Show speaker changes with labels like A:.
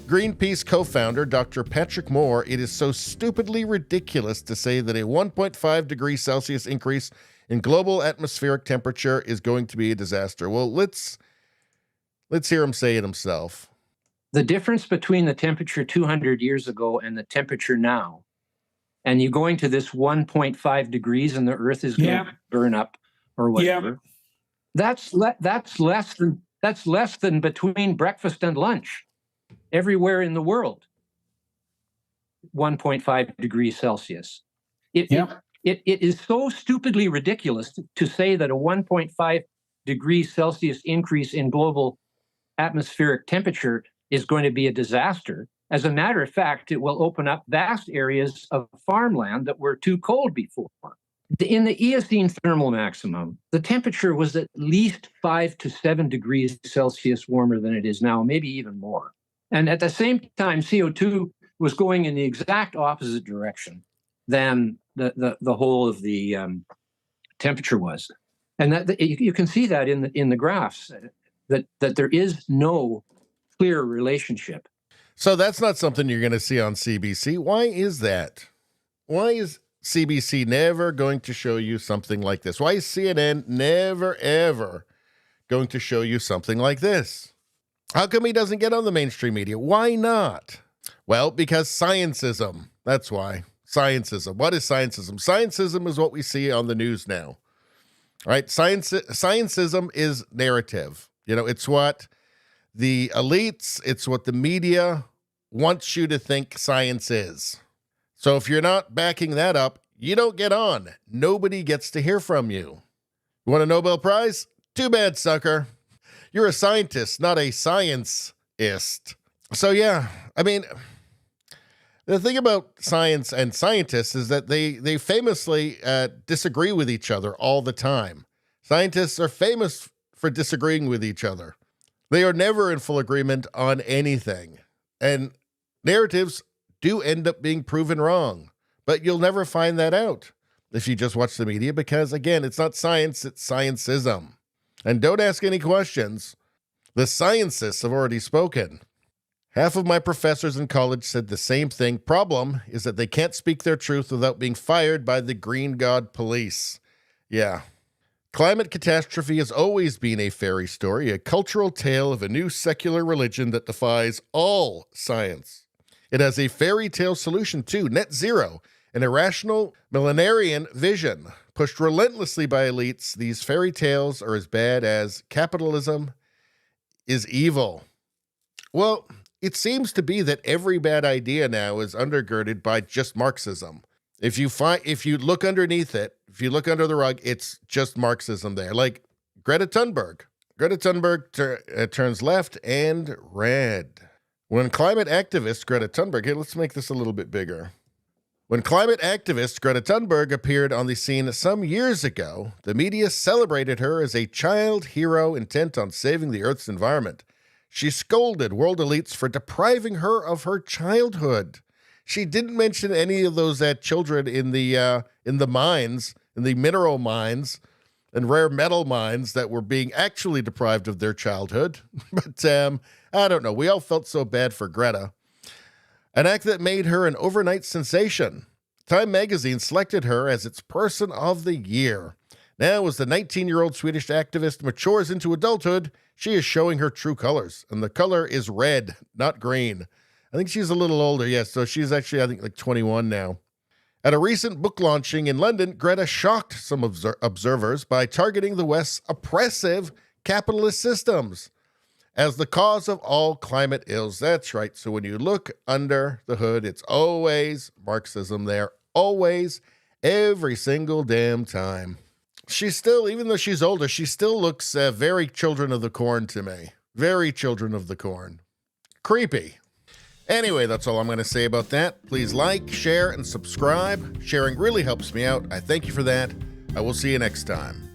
A: Greenpeace co-founder Dr. Patrick Moore, it is so stupidly ridiculous to say that a 1.5 degrees Celsius increase in global atmospheric temperature is going to be a disaster. Well, let's hear him say it himself.
B: The difference between the temperature 200 years ago and the temperature now, and you going to this 1.5 degrees and the Earth is going to burn up or whatever. That's less than between breakfast and lunch everywhere in the world. 1.5 degrees Celsius. It is so stupidly ridiculous to say that a 1.5 degrees Celsius increase in global atmospheric temperature is going to be a disaster. As a matter of fact, it will open up vast areas of farmland that were too cold before. In the Eocene thermal maximum, the temperature was at least 5 to 7 degrees Celsius warmer than it is now, maybe even more. And at the same time, CO2 was going in the exact opposite direction than the whole of the temperature was. And that you can see that in the graphs, that there is no clear relationship.
A: So that's not something you're going to see on CBC. Why is that? Why is CBC never going to show you something like this? Why is CNN never, ever going to show you something like this? How come he doesn't get on the mainstream media? Why not? Well, because sciencism. That's why. Sciencism. What is sciencism? Sciencism is what we see on the news now. All right? Sciencism is narrative. You know, it's what the elites, it's what the media wants you to think science is. So if you're not backing that up, you don't get on. Nobody gets to hear from you. You want a Nobel Prize? Too bad, sucker. You're a scientist, not a science-ist. So yeah, I mean, the thing about science and scientists is that they famously disagree with each other all the time. Scientists are famous for disagreeing with each other. They are never in full agreement on anything. And narratives do end up being proven wrong. But you'll never find that out if you just watch the media because, again, it's not science, it's sciencism. And don't ask any questions. The scientists have already spoken. Half of my professors in college said the same thing. Problem is that they can't speak their truth without being fired by the green god police. Yeah. Climate catastrophe has always been a fairy story, a cultural tale of a new secular religion that defies all science. It has a fairy tale solution too, net zero, an irrational millenarian vision. Pushed relentlessly by elites, these fairy tales are as bad as capitalism is evil. Well, it seems to be that every bad idea now is undergirded by just Marxism. If you look underneath it, if you look under the rug, it's just Marxism there. Like Greta Thunberg. Greta Thunberg turns left and red. When climate activist Greta Thunberg, here, let's make this a little bit bigger. When climate activist Greta Thunberg appeared on the scene some years ago, the media celebrated her as a child hero intent on saving the Earth's environment. She scolded world elites for depriving her of her childhood. She didn't mention any of those children in the mines, in the mineral mines and rare metal mines that were being actually deprived of their childhood. But I don't know. We all felt so bad for Greta. An act that made her an overnight sensation. Time magazine selected her as its Person of the Year. Now, as the 19-year-old Swedish activist matures into adulthood, she is showing her true colors. And the color is red, not green. I think she's a little older, yes. So she's actually, I think, like 21 now. At a recent book launching in London, Greta shocked some observers by targeting the West's oppressive capitalist systems as the cause of all climate ills. That's right. So when you look under the hood, it's always Marxism there. Always, every single damn time. She's still, even though she's older, she still looks very Children of the Corn to me. Very Children of the Corn. Creepy. Anyway, that's all I'm going to say about that. Please like, share, and subscribe. Sharing really helps me out. I thank you for that. I will see you next time.